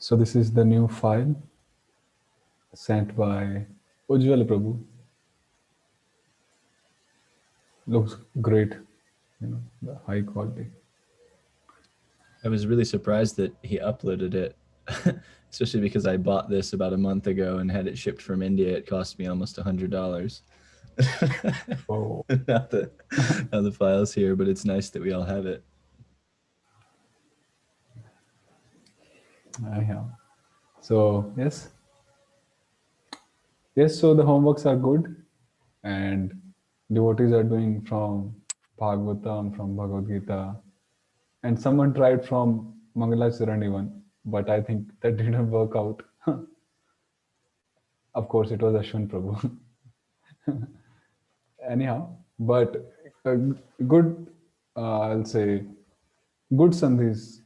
So this is the new file sent by Ujjwal Prabhu. Looks great, the high quality. I was really surprised that he uploaded it, especially because I bought this about a month ago and had it shipped from India. It cost me almost $100. Oh. Not the files here, but it's nice that we all have it. Yeah. So yes, so the homeworks are good, and devotees are doing from Bhagavatam, from Bhagavad Gita, and someone tried from Mangalacharan even, but I think that didn't work out. Of course, it was Ashwin Prabhu. Anyhow, but good, I'll say, good sandhis.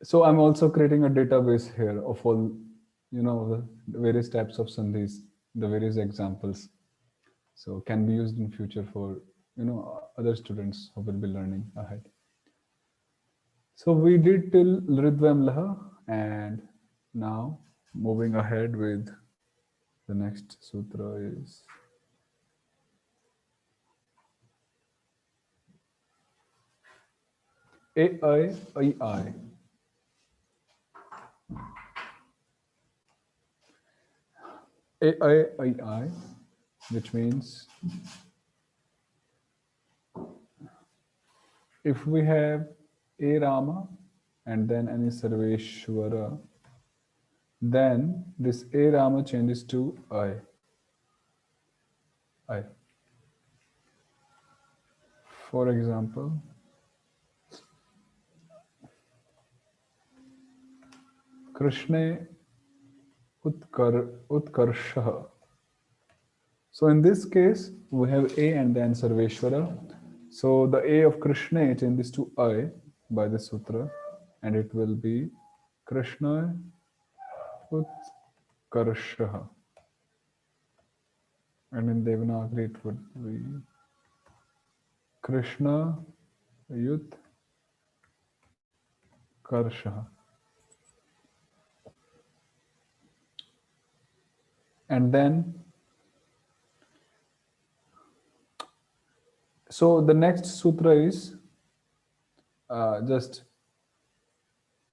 So I'm also creating a database here of all, the various types of sandhis, the various examples. So can be used in future for, other students who will be learning ahead. So we did till Ridvam Laha, and now moving ahead with the next sutra is A-I-I-I. A-I-I-I, which means if we have A Rama and then any Sarveshwara, then this A Rama changes to I. I. For example, Krishna Utkarsha. So in this case, we have A and then Sarveshwara. So the A of Krishna changes to I by the sutra, and it will be Krishna Utkarsha. And in Devanagari it would be Krishna Yut Karsha. And then, so the next sutra is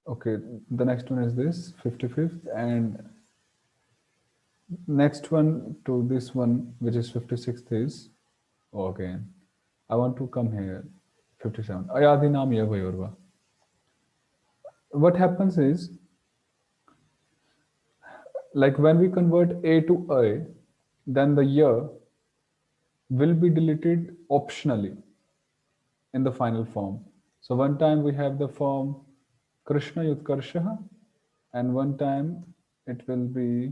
okay, the next one is this, 55th, and next one to this one, which is 56th is, again, I want to come here, 57, ayādīnāṁ yavayor. What happens is, like when we convert A to I, then the ya will be deleted optionally in the final form. So one time we have the form Krishna Yutkarsha, and one time it will be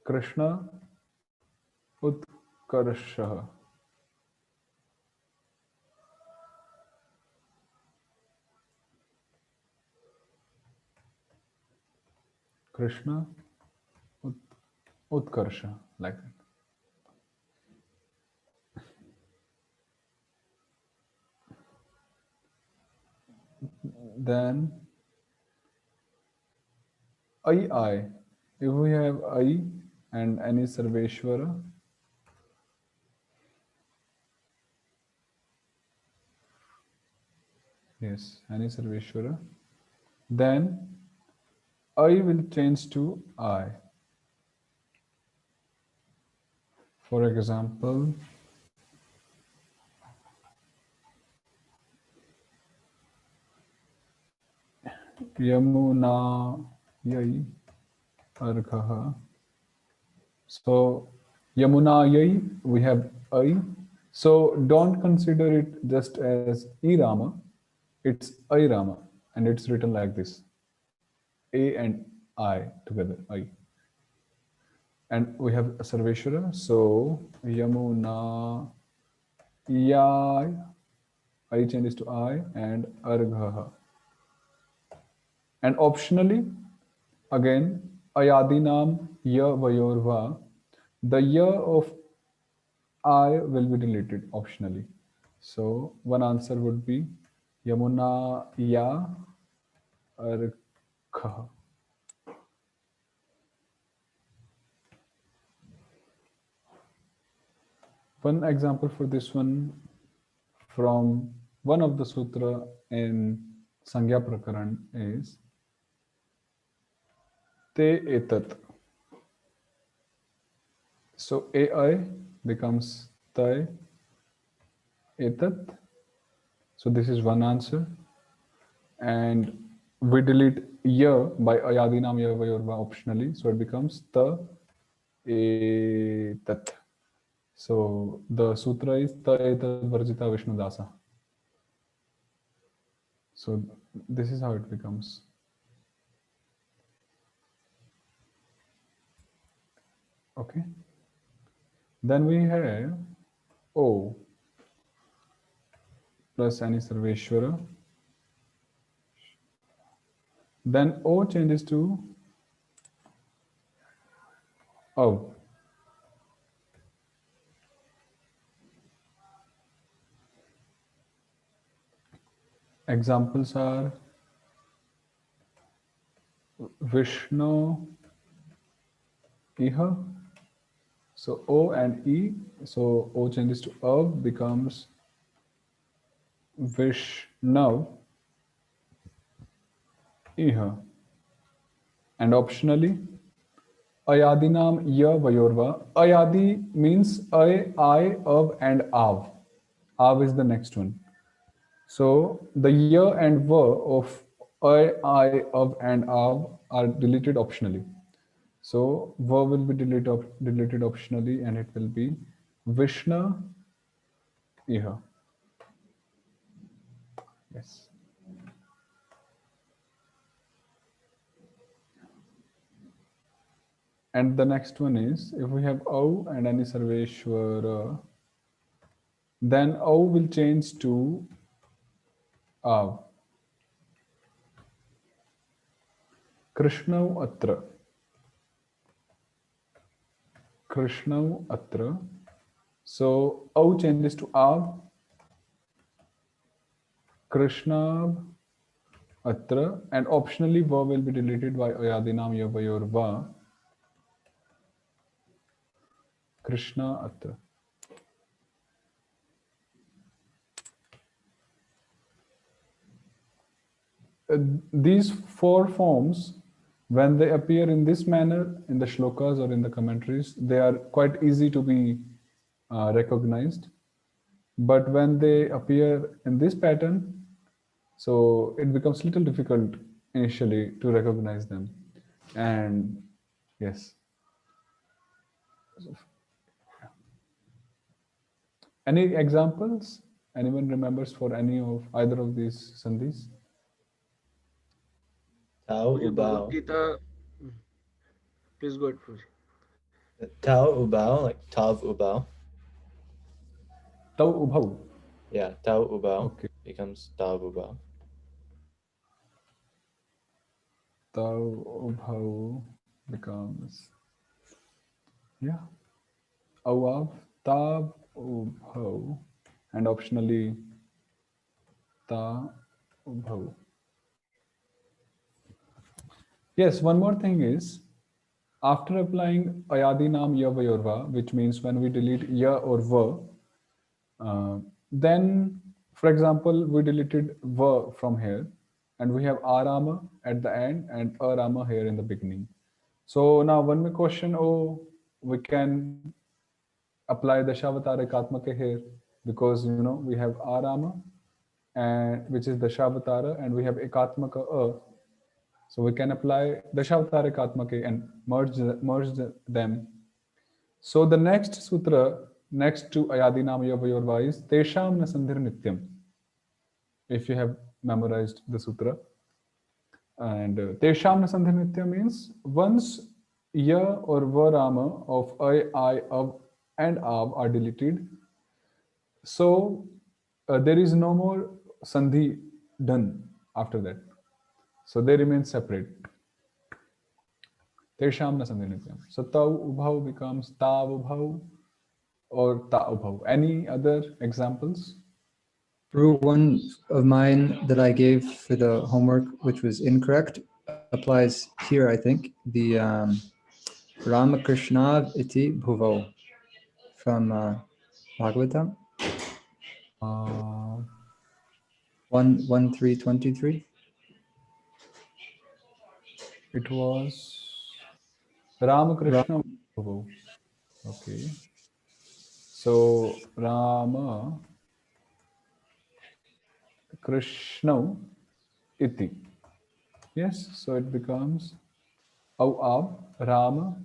Krishna Utkarsha. Krishna Utkarsha, like that. Then I. If we have I and any Sarveshwara, yes, any Sarveshwara, then I will change to I. For example, Yamuna Yai Arghaha. So Yamuna Yai, we have I. So don't consider it just as E Rama, it's I Rama, and it's written like this, A and I together, I. And we have Sarveshwara, so Yamuna Yai, I changes to I, and Arghaha. And optionally, again, ayādīnāṁ yavayor, the ya of I will be deleted optionally. So one answer would be Yamuna ya arkha. One example for this one from one of the sutra in Sandhi Prakaraṇam is te etat. So ai becomes tai etat. So this is one answer. And we delete ya by ayādīnāṁ yavayor optionally. So it becomes ta etat. So the sutra is ta etat varjita viṣnu dasa. So this is how it becomes. Okay. Then we have O plus any sarveshwara. Then O changes to O. Examples are Vishnu Iha. So O and E. So O changes to Av, becomes Vishnu Iha. And optionally, ayādīnāṁ yavayor. Ayādi means I, of, and av. Av is the next one. So the ya and va of I, of, and av are deleted optionally. So va will be deleted optionally, and it will be Vishnu Iha. Yes. And the next one is, if we have O and any sarveshwara, then O will change to Av. Krishnau atra. Krishnau atra. So O changes to Av. Krishna atra. And optionally Va will be deleted by ayādīnāṁ yavayor va. Krishna atra. These four forms, when they appear in this manner in the shlokas or in the commentaries, they are quite easy to be recognized. But when they appear in this pattern, so it becomes a little difficult initially to recognize them. And yes. Any examples? Anyone remembers for any of either of these sandhis? Tau In Bhagavad ubao. Gita, please go ahead, Prabhuji. Tau ubao, like tav ubao. Tau ubhau. Yeah, tau ubao Okay. becomes tav ubao. Tau ubhau becomes, yeah, avav, tav ubhau, and optionally ta ubhau. Yes, one more thing is, after applying ayādīnāṁ yavayor va, which means when we delete ya or va, then, for example, we deleted va from here, and we have arama at the end and arama here in the beginning. So now one may question, oh, we can apply the Dashavatara here, because we have arama, and which is the Dashavatara, and we have ekatmaka a. So we can apply Dashavatara ekatmake and merge them. So the next sutra next to ayādīnāṁ yavayor is teṣāṁ na sandhir nityam. If you have memorized the sutra. And teṣāṁ na sandhir nityam means once ya or varama of I, of, and av are deleted, so there is no more sandhi done after that. So they remain separate. Teṣāṁ na sandhir nityam. So tau ubhau becomes tav ubhau or ta ubhau. Any other examples? Rule one of mine that I gave for the homework, which was incorrect, applies here, I think. The Ramakrishna iti bhuvo from Bhagavatam Uh, 1:3:23. it was Ramakrishna. Okay. So Rama Krishna iti. Yes, so it becomes Av Rama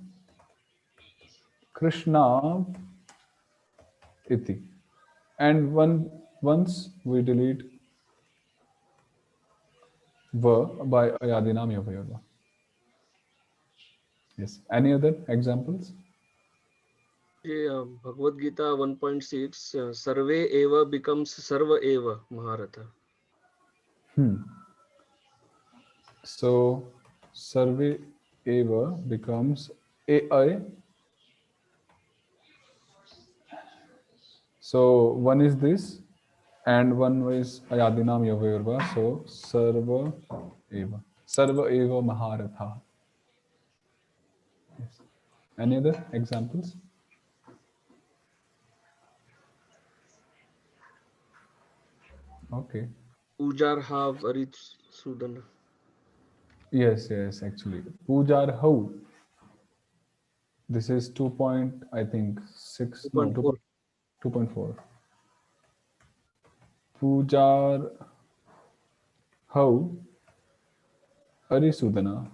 Krishna iti. And once we delete va by ayādīnāṁ yavayor. Yes. Any other examples? Bhagavad Gita 1.6 Sarve eva becomes Sarva eva Maharatha. So Sarve eva becomes AI. So one is this and one is ayādīnāṁ yavayor. So Sarva eva. Sarva eva Maharatha. Yes. Any other examples? Okay. Ujar have Arit Sudana. Yes, actually. Pujar how? This is 2 I think 6, no, 2.4. 2.4. Pujar how Arisudana.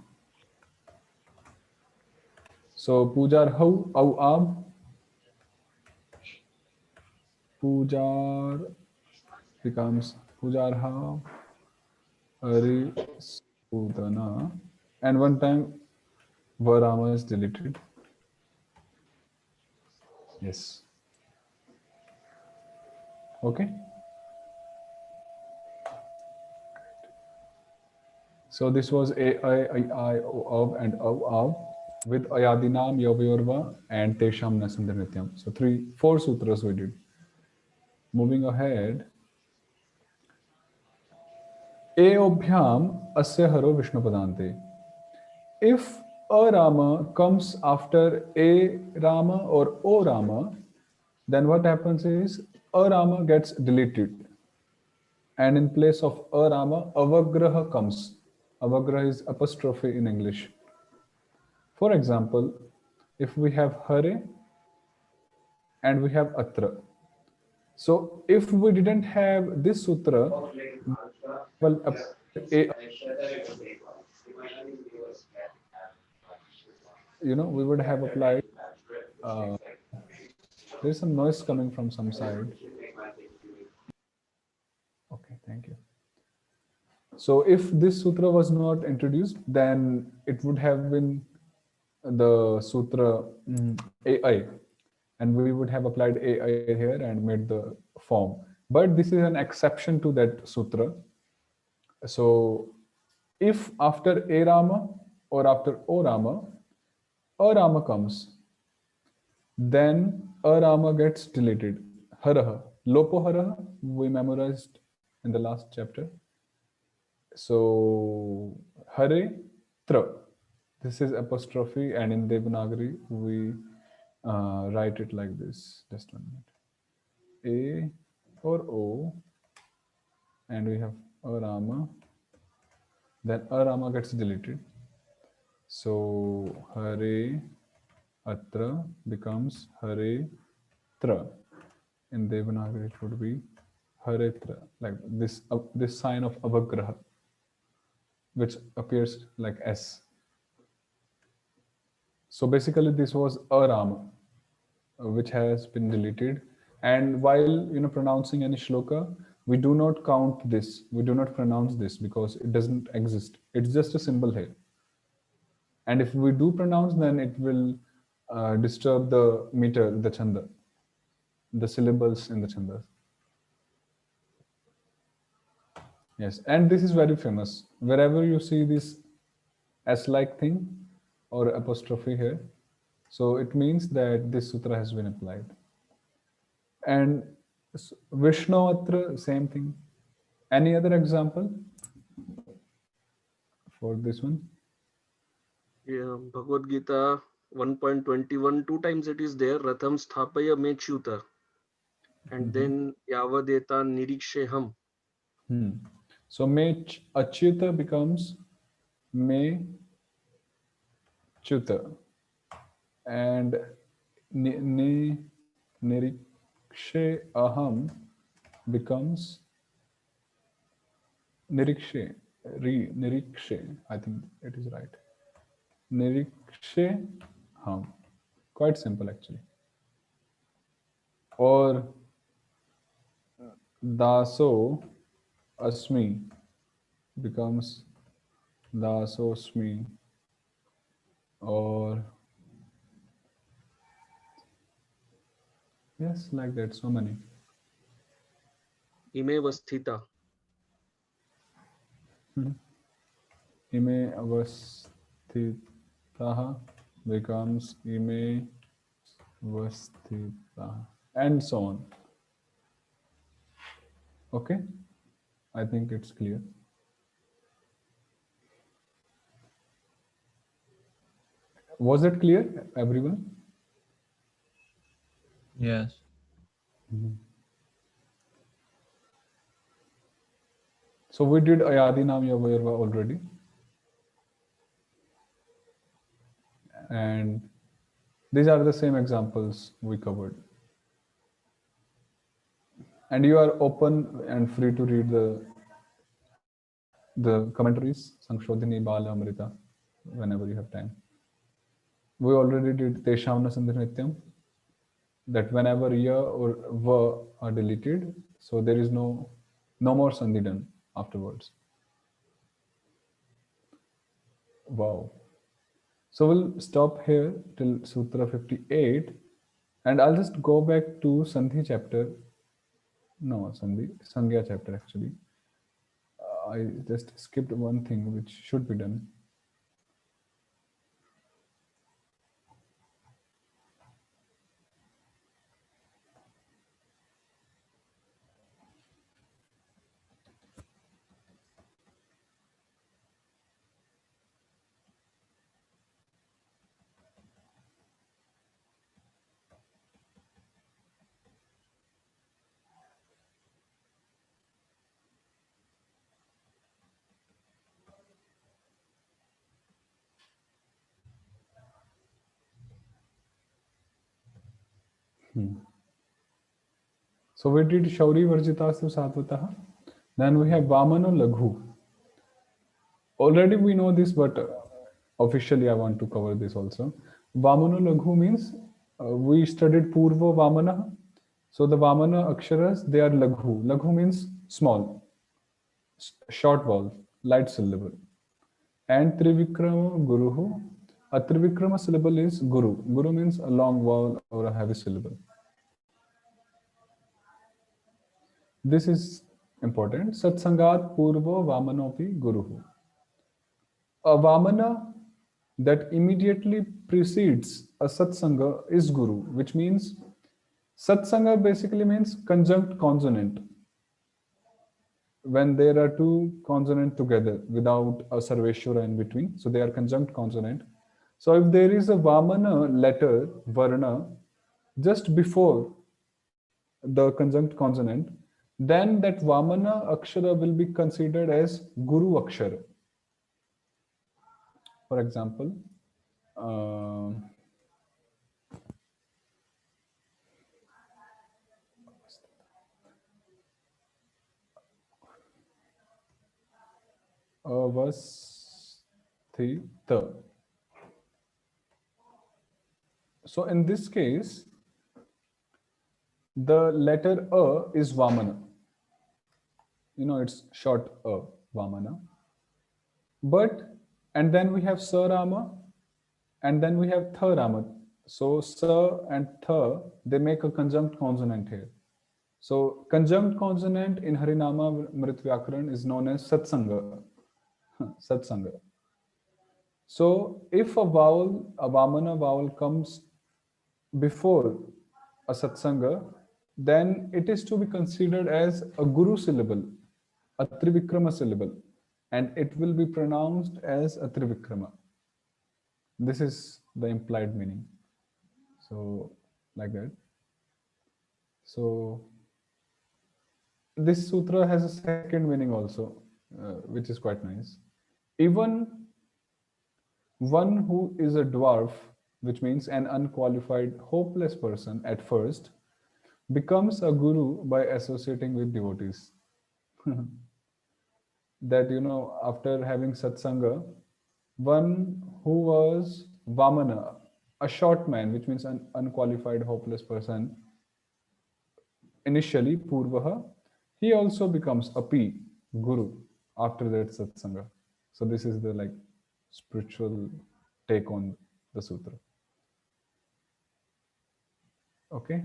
So Pujar how au ab. Pujar becomes Pujar how Arisudana. And one time Varama is deleted. Yes. Okay. So this was I, O, and Av with ayādīnāṁ, yavayor, and teṣāṁ nasandhir nityam. So 4 sutras we did. Moving ahead. E-o-bhyām asya haro viṣṇu-padānte. If a Rama comes after a Rama or O Rama, then what happens is a Rama gets deleted. And in place of a Rama, avagraha comes. Avagraha is apostrophe in English. For example, if we have hare and we have atra. So if we didn't have this sutra, well, we would have applied. There's some noise coming from some side. Okay, thank you. So if this sutra was not introduced, then it would have been the sutra AI, and we would have applied AI here and made the form. But this is an exception to that sutra. So if after a Rama or after O Rama, a Rama comes, then a Rama gets deleted. Haraha. Lopo haraha, we memorized in the last chapter. So hare tra. This is apostrophe, and in Devanagari we write it like this. Just 1 minute. A or O, and we have a Rama. Then a Rama gets deleted. So hare atra becomes hare tra. In Devanagari it would be hare tra, like this sign of avagraha, which appears like S. So basically this was a Rama, which has been deleted. And while pronouncing any shloka, we do not count this. We do not pronounce this because it doesn't exist. It's just a symbol here. And if we do pronounce, then it will disturb the meter, the chanda, the syllables in the chandas. Yes, and this is very famous. Wherever you see this S-like thing or apostrophe here, so it means that this sutra has been applied. And Viṣṇu-atra, same thing. Any other example for this one? Yeah, Bhagavad Gita 1.21, two times it is there. Ratham sthapaya me chuta. And then yavadeta niriksheham. So me achyuta becomes me chuta, and nirikshe aham becomes nirikshe. Nirikshe, I think it is right. Nirikshe ham. Quite simple actually. Or daso asmi becomes dasosmi, or yes, like that, so many. Ime vasthita. Ime avasthitaha becomes ime avasthitaha, and so on. Okay, I think it's clear. Was it clear, everyone? Yes. So we did ayādīnāṁ yavayor already, and these are the same examples we covered. And you are open and free to read the commentaries, Saṅshodhini Bala Amrita, whenever you have time. We already did teṣāṁ na sandhir nityam, that whenever ya or va are deleted, so there is no more sandhi done afterwards. Wow. So we'll stop here till Sutra 58, and I'll just go back to Sandhi chapter. No, Sangya chapter actually. I just skipped one thing which should be done. So we did Shauri Varjitasu Satvataha. Then we have Vāmano laghuḥ. Already we know this, but officially I want to cover this also. Vāmano laghuḥ means we studied pūrvo vāmana. So the vāmana aksharas, they are laghuḥ. Laghuḥ means small, short vowel, light syllable. And trivikramo guruḥ. A trivikrama syllable is guru. Guru means a long vowel or a heavy syllable. This is important. Sat-saṅgāt pūrvo vāmanopi guruḥ. A vāmana that immediately precedes a satsanga is guru, which means satsanga basically means conjunct consonant. When there are two consonants together without a sarveshwara in between, so they are conjunct consonant. So if there is a vāmana letter, varna, just before the conjunct consonant, then that vāmana akshara will be considered as guru akshara. For example, avasthita. So in this case, the letter A is vāmana. You know, it's short A, vāmana. But, and then we have sa rama, and then we have tha rama. So sa and tha, they make a conjunct consonant here. So conjunct consonant in Harinama Mrit Vyakaran is known as sat-saṅga. Sat-saṅga. So if a vowel, a vāmana vowel comes before a sat-saṅga, then it is to be considered as a guru syllable, a trivikrama syllable, and it will be pronounced as a trivikrama. This is the implied meaning. So, like that. So, this sutra has a second meaning also, which is quite nice. Even one who is a dwarf, which means an unqualified, hopeless person at first, becomes a guru by associating with devotees. That, after having satsanga, one who was vāmana, a short man, which means an unqualified, hopeless person, initially pūrvo, he also becomes a guru after that satsanga. So this is the spiritual take on the sutra. Okay.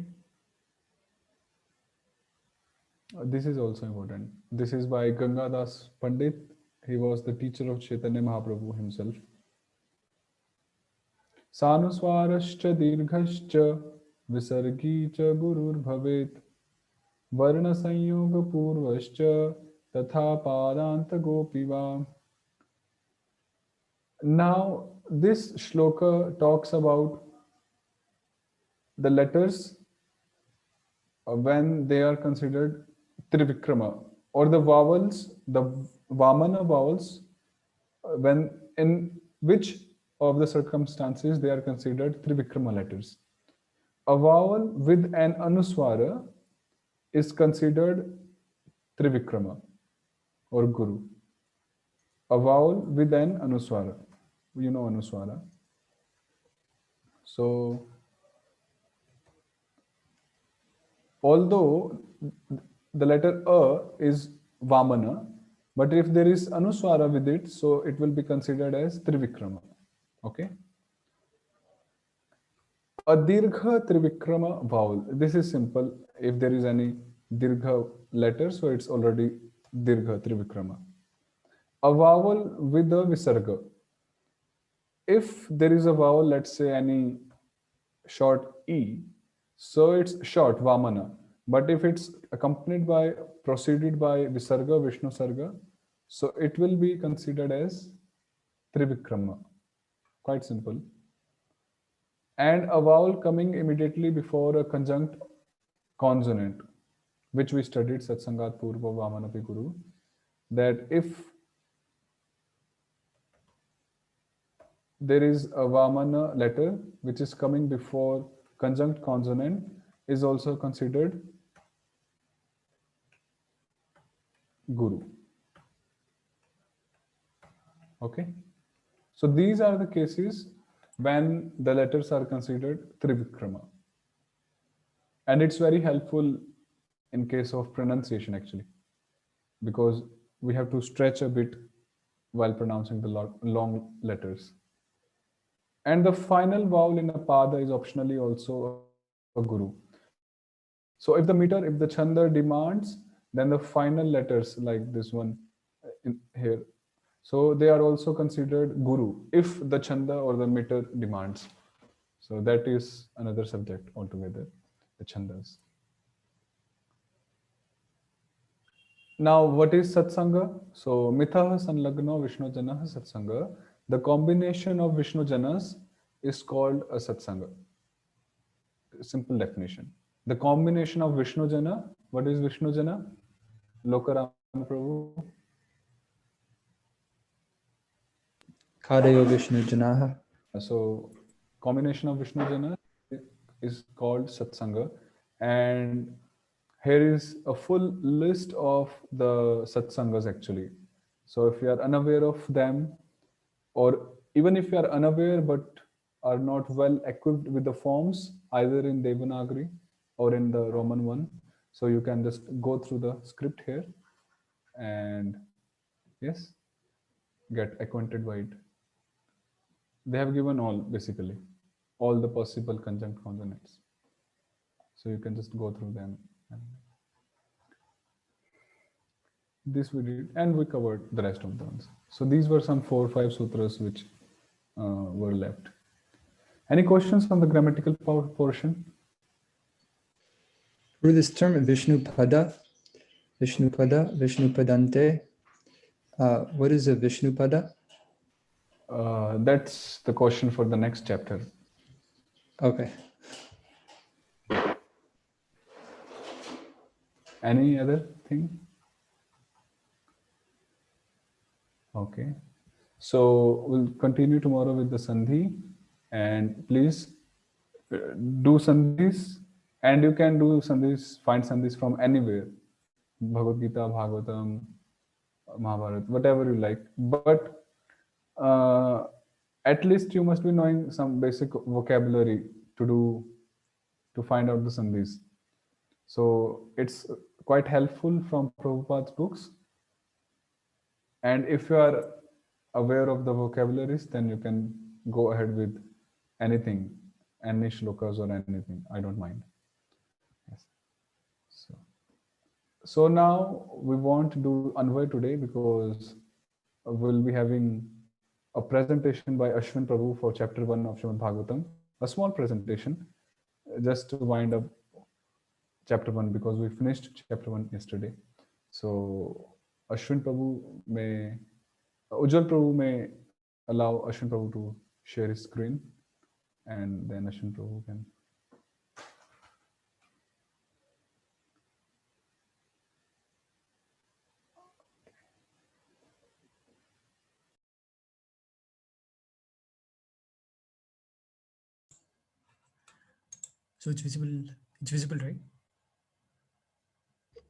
This is also important. This is by Gangadas Pandit. He was the teacher of Chaitanya Mahaprabhu himself. Sanuswarascha dirghascha visargi cha gurur bhavet varna sanyoga purvascha tatha padanta gopiva. Now, this shloka talks about the letters when they are considered trivikrama, or the vowels, the vāmana vowels, when in which of the circumstances they are considered trivikrama letters. A vowel with an anuswara is considered trivikrama or guru. A vowel with an anuswara. You know anuswara. So, although the letter A is vāmana, but if there is anuswara with it, so it will be considered as trivikrama. Okay. A dirgha trivikrama vowel. This is simple. If there is any dirgha letter, so it's already dirgha trivikrama. A vowel with a visarga. If there is a vowel, let's say any short e, so it's short vāmana. But if it's preceded by visarga, Vishnu sarga, so it will be considered as trivikrama. Quite simple. And a vowel coming immediately before a conjunct consonant, which we studied, sat-saṅgāt, pūrvo, vāmano, guru, that if there is a vāmana letter which is coming before conjunct consonant, is also considered guru. Okay. So these are the cases when the letters are considered trivikrama. And it's very helpful in case of pronunciation actually, because we have to stretch a bit while pronouncing the long letters. And the final vowel in a pada is optionally also a guru. So if the chanda demands, then the final letters like this one in here, so they are also considered guru if the chanda or the meter demands. So that is another subject altogether, the chandas. Now, what is satsanga? So mithaḥ-saṁlagno viṣnu-janaḥ satsanga. The combination of viṣnu-janas is called a satsanga. Simple definition. The combination of viṣnu-jana. What is viṣnu-jana? Lokaram Prabhu. Kadayo viṣnu-janaḥ. So, combination of viṣnu-jana is called satsanga, and here is a full list of the satsangas actually. So if you are unaware of them, or even if you are unaware but are not well equipped with the forms, either in Devanagari or in the Roman one, so you can just go through the script here and yes, get acquainted by it. They have given basically all the possible conjunct consonants, so you can just go through them. This we did, and we covered the rest of the ones. So these were some 4 or 5 sutras which were left. Any questions on the grammatical portion? For this term viṣṇu-pada, viṣṇu-padānte, what is a viṣṇu-pada? That's the question for the next chapter. Okay. Any other thing? Okay. So we'll continue tomorrow with the Sandhi, and please do Sandhis, and you can do Sandhis, find Sandhis from anywhere. Bhagavad Gita, Bhagavatam, Mahabharata, whatever you like. But at least you must be knowing some basic vocabulary to find out the Sandhis. So it's quite helpful from Prabhupada's books. And if you are aware of the vocabularies, then you can go ahead with anything, any shlokas or anything. I don't mind. Yes. So now we won't do Anvay today because we'll be having a presentation by Ashwin Prabhu for chapter 1 of Srimad Bhagavatam, a small presentation just to wind up chapter 1 because we finished chapter 1 yesterday. So Ashwin Prabhu may, Ujjwal Prabhu may allow Ashwin Prabhu to share his screen, and then Ashwin Prabhu can. So it's visible, right?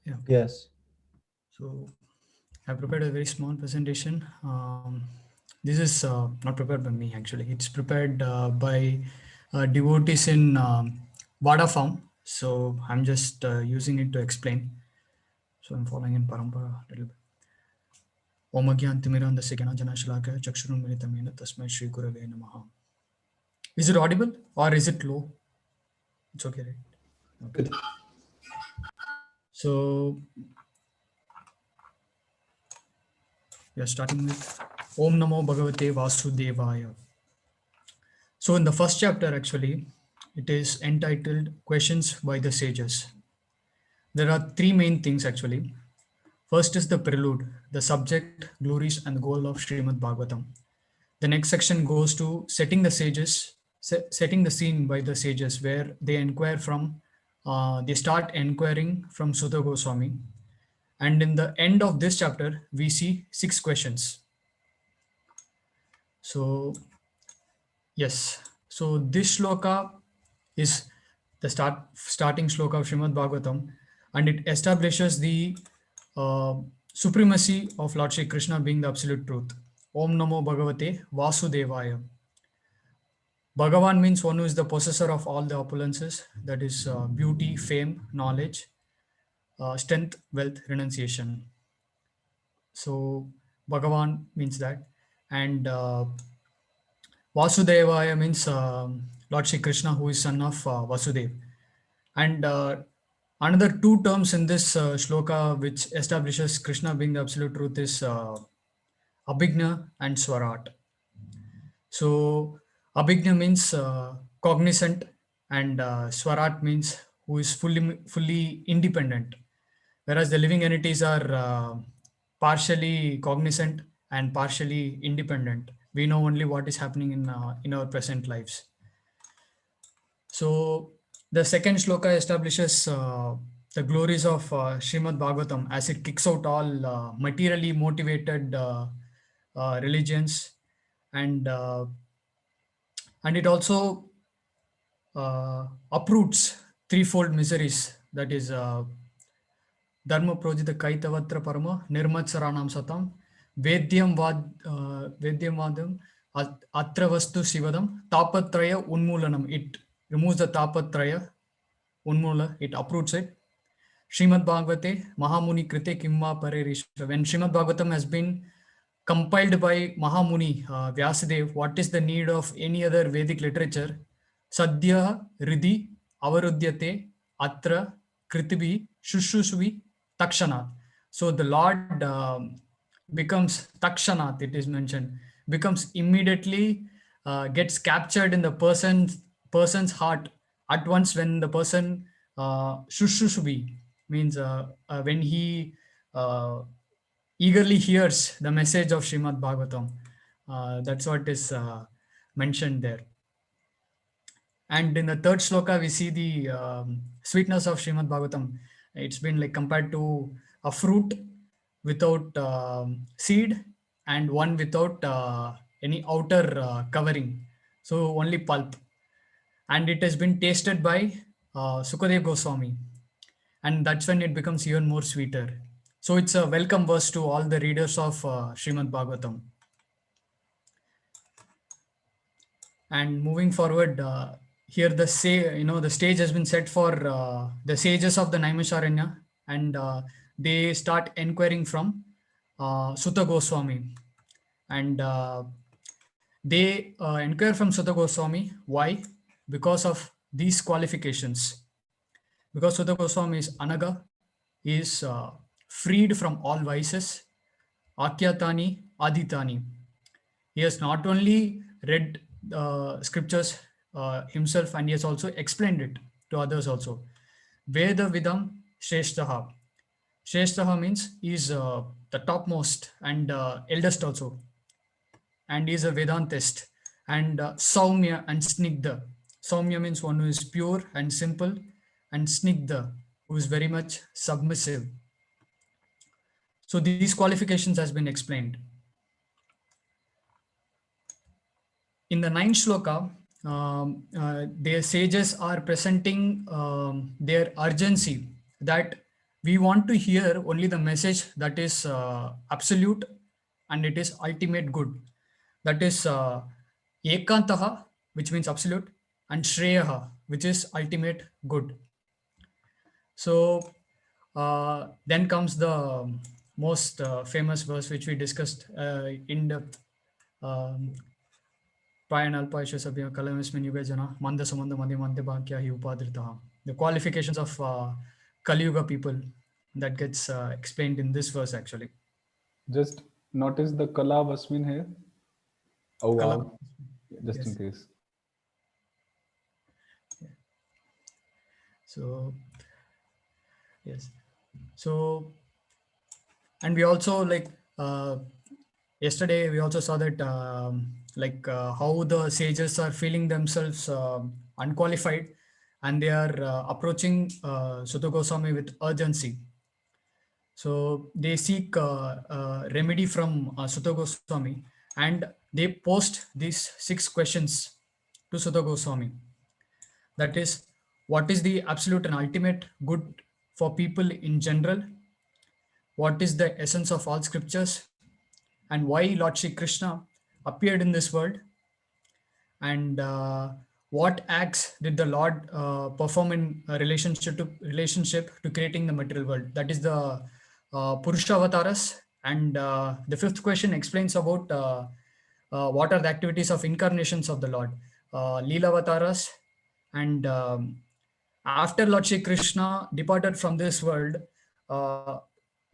Yeah. Okay. Yes. So I prepared a very small presentation. This is not prepared by me actually. It's prepared by devotees in Vada form. So I'm just using it to explain. So I'm following in Parampara a little bit. Om Agyantimirandasya Jnana-shalakaya Chakshurun Militam Yena Tasmai Shri Gurave Namaha. Is it audible or is it low? It's okay, right? Okay. Good. So we are starting with Om Namo Bhagavate Vasudevaya. So in the first chapter, actually, it is entitled Questions by the Sages. There are three main things actually. First is the prelude, the subject, glories, and goal of Srimad Bhagavatam. The next section goes to setting the sages, setting the scene by the sages, where they inquire from, they start inquiring from Sutta Goswami. And in the end of this chapter, we see 6 questions. So, yes. So this shloka is the starting shloka of Srimad Bhagavatam, and it establishes the supremacy of Lord Shri Krishna being the absolute truth. Om Namo Bhagavate Vasudevaya. Bhagavan means one who is the possessor of all the opulences, that is beauty, fame, knowledge, strength, wealth, renunciation. So Bhagavan means that. And Vasudevaya means Lord Shri Krishna, who is son of Vasudev. And another 2 terms in this shloka which establishes Krishna being the absolute truth is Abhigna and Swarat. So Abhigna means cognizant, and Swarat means who is fully independent. Whereas the living entities are partially cognizant and partially independent. We know only what is happening in our present lives. So the second shloka establishes the glories of Srimad Bhagavatam as it kicks out all materially motivated religions, and it also uproots threefold miseries, that is Dharma Projita Kaitavatra Parama Nirmatsaranam Satam Vedyam Vadam Atra Vastu Sivadam Tapatraya Unmulanam. It removes the Tapatraya Unmula, it uproots it. Srimad Bhagavate Mahamuni Krite Kimma Pare Rishva. When Srimad Bhagavatam has been compiled by Mahamuni Vyasadeva, what is the need of any other Vedic literature? Sadhya Ridhi Avarudyate Atra Kritibi Shushusvi Takshanat. So the Lord becomes Takshanat, it is mentioned, becomes immediately gets captured in the person's heart at once when the person Shushushubi means when he eagerly hears the message of Srimad Bhagavatam. That's what is mentioned there. And in the third shloka, we see the sweetness of Srimad Bhagavatam. It's been like compared to a fruit without seed and one without any outer covering. So only pulp. And it has been tasted by Sukadev Goswami. And that's when it becomes even more sweeter. So it's a welcome verse to all the readers of Srimad Bhagavatam. And moving forward, here the stage has been set for the sages of the Naimisharanya, and they start inquiring from Sutta Goswami, and they inquire from Sutta Goswami. Why? Because of these qualifications. Because Sutta Goswami is anaga, he is freed from all vices, akyatani, aditani. He has not only read scriptures himself, and he has also explained it to others also. Veda vidam shreshtaha. Shreshtaha means he is the topmost and eldest also. And he is a Vedantist. And Saumya and Snigdha. Saumya means one who is pure and simple, and Snigdha, who is very much submissive. So these qualifications has been explained. In the 9th shloka, their sages are presenting their urgency that we want to hear only the message that is absolute and it is ultimate good. That is ekantaha, which means absolute, and shreyaha, which is ultimate good. So then comes the most famous verse which we discussed in depth. The qualifications of Kali Yuga people that gets explained in this verse actually. Just notice the Kala Vasmin here. Oh Kala. wow. Just Yes. in case. So yes. So, and we also yesterday we also saw that how the sages are feeling themselves unqualified, and they are approaching Sutta Goswami with urgency. So they seek remedy from Sutta Goswami, and they post these 6 questions to Sutta Goswami. That is, what is the absolute and ultimate good for people in general? What is the essence of all scriptures? And why Lord Shri Krishna appeared in this world? And what acts did the Lord perform in relationship to creating the material world? That is the Purusha Avataras. And the 5th question explains about what are the activities of incarnations of the Lord, Leela Avataras. And after Lord Shri Krishna departed from this world,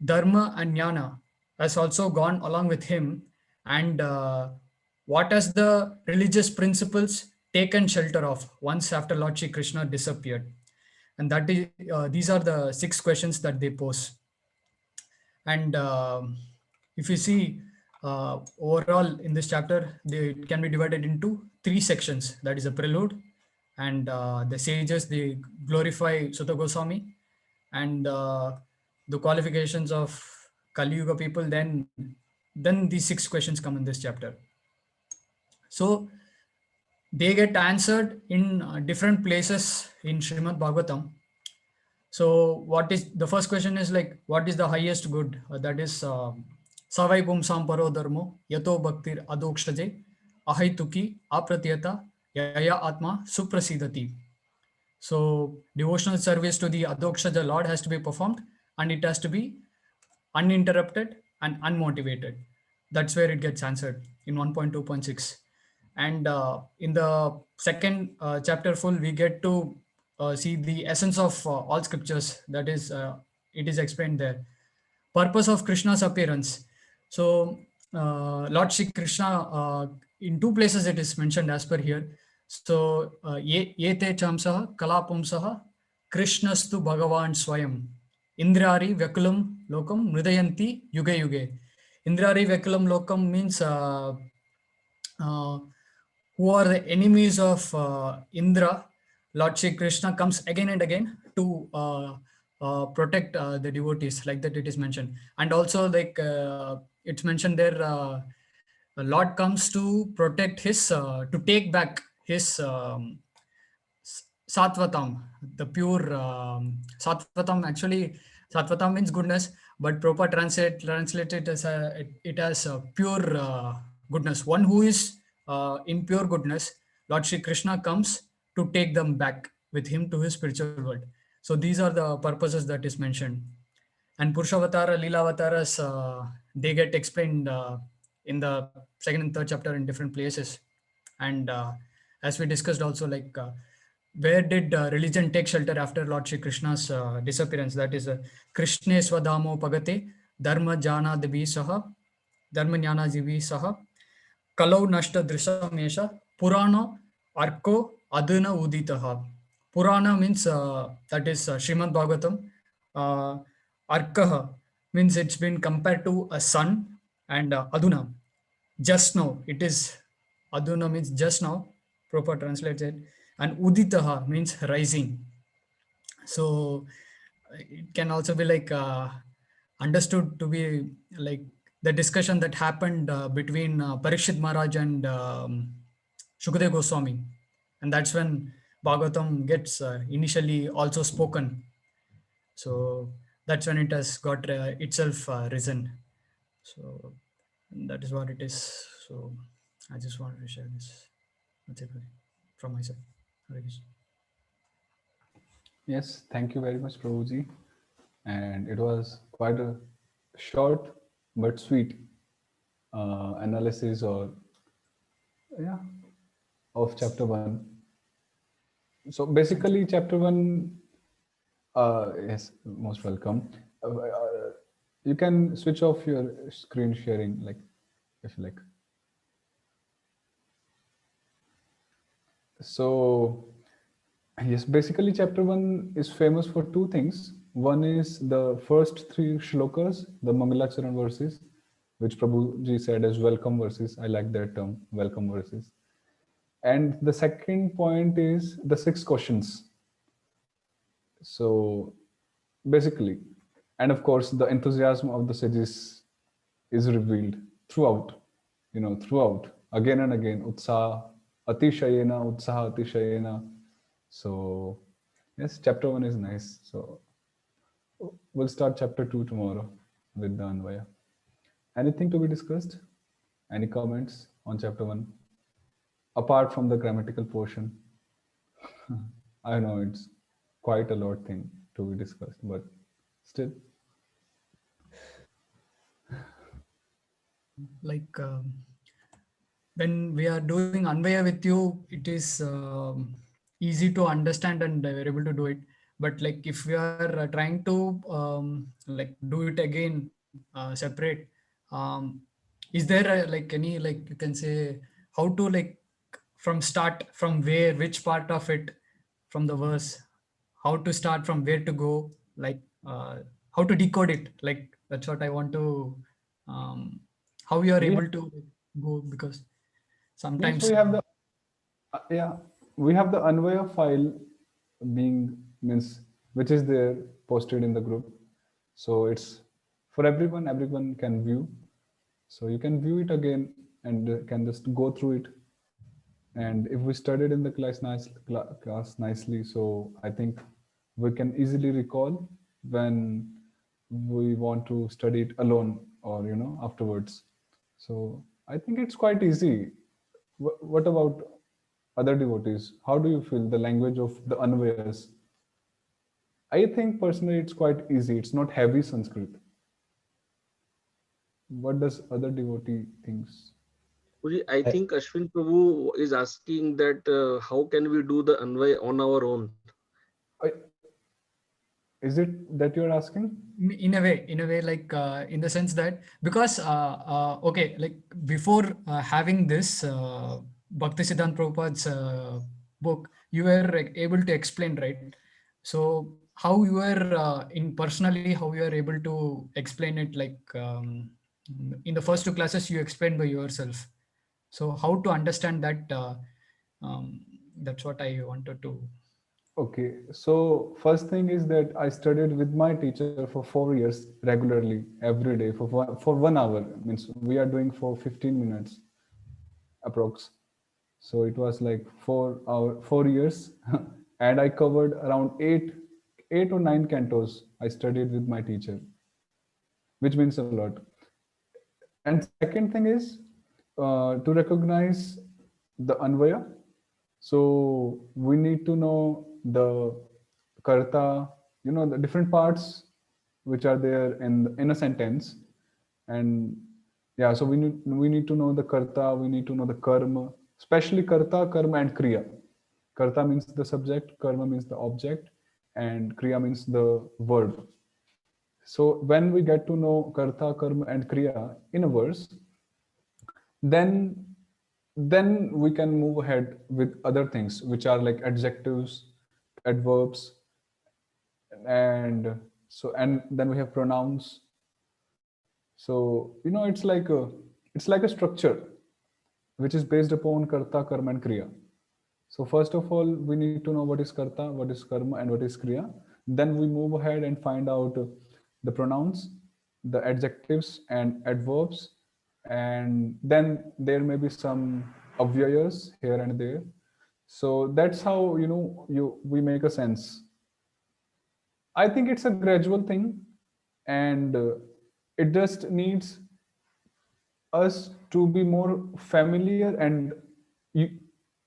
Dharma and Jnana has also gone along with him. And what has the religious principles taken shelter of once after Lord Shri Krishna disappeared? And that is these are the 6 questions that they pose. And if you see overall in this chapter, it can be divided into 3 sections. That is a prelude, and the sages, they glorify Sutta Goswami, and the qualifications of Kali Yuga people. Then these 6 questions come in this chapter. So they get answered in different places in Srimad Bhagavatam. So what is the first question is what is the highest good? That is Savai Pumsam Paro Dharmo Yato Bhaktir Adokshaje Ahaituki Apratiyata Yaya Atma Suprasidati. So devotional service to the Adokshaja Lord has to be performed, and it has to be uninterrupted and unmotivated. That's where it gets answered in 1.2.6. And in the second chapter full, we get to see the essence of all scriptures. That is, it is explained there. Purpose of Krishna's appearance. So Lord Shri Krishna, in 2 places it is mentioned as per here. So yete chamsaha kalapumsaha Krishnastu Bhagavan Swayam. Indrari Vyakulam Lokam Mridayanti Yuge Yuge. Indrari Vyakulam Lokam means who are the enemies of Indra. Lord Shri Krishna comes again and again to protect the devotees, like that it is mentioned. And also, like it's mentioned there, the Lord comes to protect his, to take back his Sattvatam, the pure Sattvatam. Actually, Sattvatam means goodness, but proper translated as it as pure goodness. One who is in pure goodness, Lord Shri Krishna comes to take them back with him to his spiritual world. So these are the purposes that is mentioned. And Purushavatara, Leela-avataras, they get explained in the second and third chapter in different places. And as we discussed also, like where did religion take shelter after Lord Shri Krishna's disappearance? That is Krishne Swadhamo Pagate Dharma Jana Divi Saha Dharma Jnana Divi Saha Kalau Nashta Drisamesha Purana Arko Aduna Uditaha. Purana means that is Srimad Bhagavatam. Arkaha means it's been compared to a sun, and Aduna, just now. It is Aduna means just now, proper translated, and Uditaha means rising. So it can also be like understood to be like the discussion that happened between Parikshit Maharaj and Shukadeva Goswami, and that's when Bhagavatam gets initially also spoken. So that's when it has got itself risen. So that is what it is. So I just wanted to share this. That's it from my side. Hare Krishna. Yes, thank you very much, Prabhuji. And it was quite a short but sweet analysis or of chapter 1. So basically, chapter 1. Yes, most welcome. You can switch off your screen sharing, like if you like. So yes, basically chapter 1 is famous for two things. One is the first 3 shlokas, the Mangalacharan verses, which Prabhuji said as welcome verses. I like that term, welcome verses. And the second point is the 6 questions. So basically, and of course, the enthusiasm of the sages is revealed throughout, throughout, again and again, utsaha, atishayena, utsaha, atishayena. So yes, chapter 1 is nice. So we'll start chapter 2 tomorrow with the Anvaya. Anything to be discussed? Any comments on chapter 1? Apart from the grammatical portion. I know it's quite a lot thing to be discussed, but still. Like when we are doing Anvaya with you, it is easy to understand and we're able to do it. But like if we are trying to like do it again separate, is there like any, like you can say, how to like from start, from where, which part of it from the verse, how to start, from where to go, like how to decode it, like that's what I want to how you are able to go, because sometimes we have the we have the Anvaya file which is there posted in the group. So it's for everyone can view. So you can view it again and can just go through it. And if we studied in the class nicely, so I think we can easily recall when we want to study it alone or afterwards. So I think it's quite easy. What about other devotees? How do you feel the language of the Anvayas? I think personally it's quite easy. It's not heavy Sanskrit. What does other devotee thinks? I think Ashwin Prabhu is asking that how can we do the Anvay on our own? Is it that you're asking? In a way, like in the sense that, because okay, like before having this Bhakti Siddhanta Prabhupada's book, you were able to explain, right? So how you are in personally, how you are able to explain it, like in the first two classes you explained by yourself. So how to understand that? That's what I wanted to. Okay, so first thing is that I studied with my teacher for 4 years regularly, every day for 1 hour. Means we are doing for 15 minutes approx. So it was like 4 years, and I covered around eight or nine cantos. I studied with my teacher, which means a lot. And second thing is to recognize the anvaya. So we need to know the karta, the different parts which are there in a sentence. And yeah, so we need to know the karta, we need to know the karma, especially karta, karma, and kriya. Karta means the subject, karma means the object, and kriya means the verb. So when we get to know karta, karma, and kriya in a verse, then we can move ahead with other things which are like adjectives, adverbs, and then we have pronouns. So it's like a structure which is based upon karta, karma, and kriya. So first of all, we need to know what is karta, what is karma, and what is kriya. Then we move ahead and find out the pronouns, the adjectives and adverbs, and then there may be some avyayors here and there. So that's how we make a sense. I think it's a gradual thing, and it just needs us to be more familiar, and you,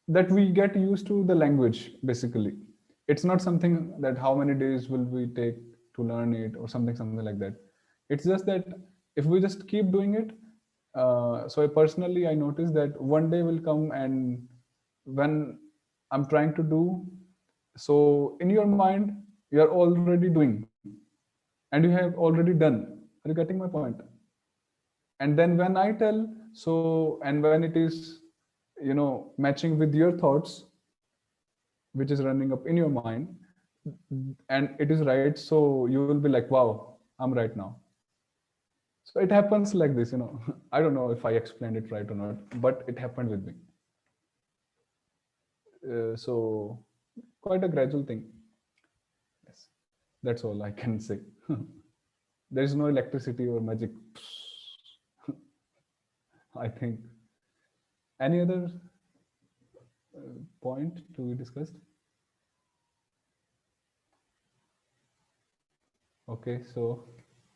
that we get used to the language. Basically, it's not something that how many days will we take to learn it or something like that. It's just that if we just keep doing it, so personally I noticed that one day will come, and when I'm trying to do, so in your mind you're already doing, and you have already done. Are you getting my point? And then when I tell, so and when it is matching with your thoughts which is running up in your mind, and it is right, so you will be like, wow, I'm right now. So it happens like this. I don't know if I explained it right or not, but it happened with me. So quite a gradual thing. Yes, that's all I can say. There is no electricity or magic. I think. Any other point to be discussed? Okay, so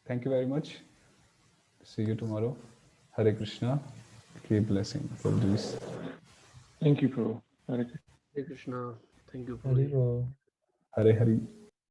thank you very much. See you tomorrow. Hare Krishna. Keep blessing for this. Thank you, Pūrvo. Hare Krishna. Hare Krishna. Thank you, Hare Puri. Krishna. Hare Hari.